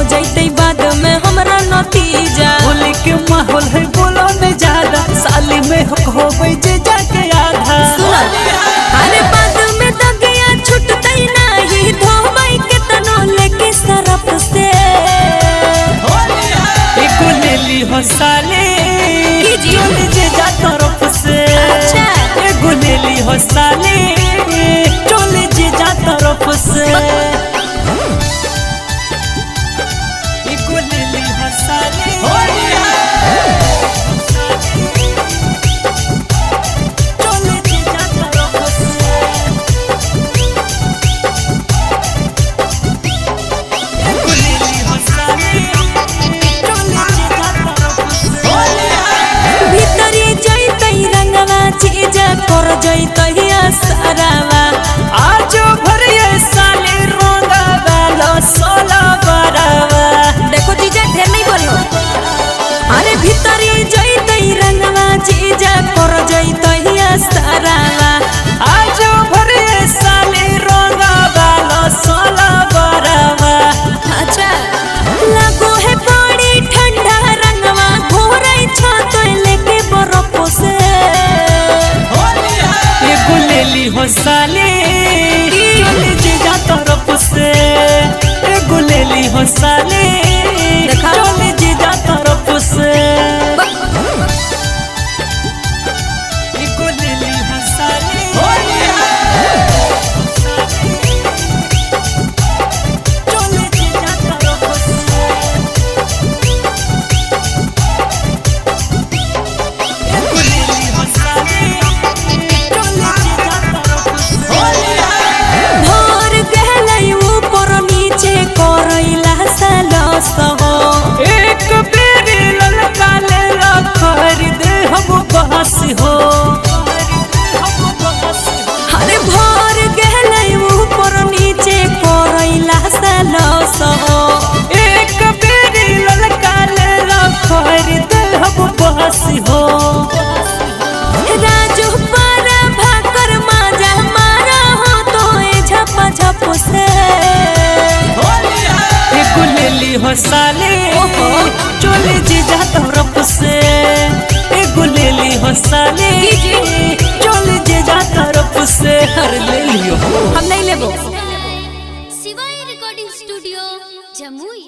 जैते बाद में हमरा नतीजा। होली के माहौल है बोलो न ज्यादा, साली में होवे जे जाके आधा। अरे बाद में दगिया छुटतै नहीं, धोबै के तनो लेके सरफ से। एको ले ली हो साली चोली जे जा तरफ से। एको ले ली हो साली चोली जे जा तरफ से। एको ले ली हो साली चोली जे जा तरफ से। एको ले ली हो साली चोली जे जा तरफ से। भीतरी जैते रंगवा चीज कर जैते असरावा। आज भरिए साली रोंगा वाला सोला बरावा। देखो जीजा ढेर नहीं बोलो। अरे भीतरी जैते रंगवा चीज कर जैते असरावा। आज भरिए साली रोंगा वाला सोला बरावा। अच्छा लगो है बड़ी ठंडा रंगवा, घोरै छ तो लेके बरफ से। एको ले ली हो साली चोली जे जा तरफ से। एको ले ली हो साली चोली जे जा तरफ से। एको ले ली हो साली चोली जे जा तरफ से। एको ले ली हो साली चोली जे जा तरफ से। भोर गहलै ऊपर नीचे करैला सलस हो। एक बेरी ललका ले खरीद हम बहस हो। अरे भोर गहलै ऊपर नीचे करैला सलस हो। एक बेरी ललका ले खरीद हम बहस हो। राजू पर भाकर माजा मारा हो तो ए झप झप से। एको ले ली हो साली चोली जी जा तरफ से। एको ले ली हो साली चोली जी जा तरफ से। हर ले लियो हम नहीं लेबो। शिवाय रिकॉर्डिंग स्टूडियो जमुई।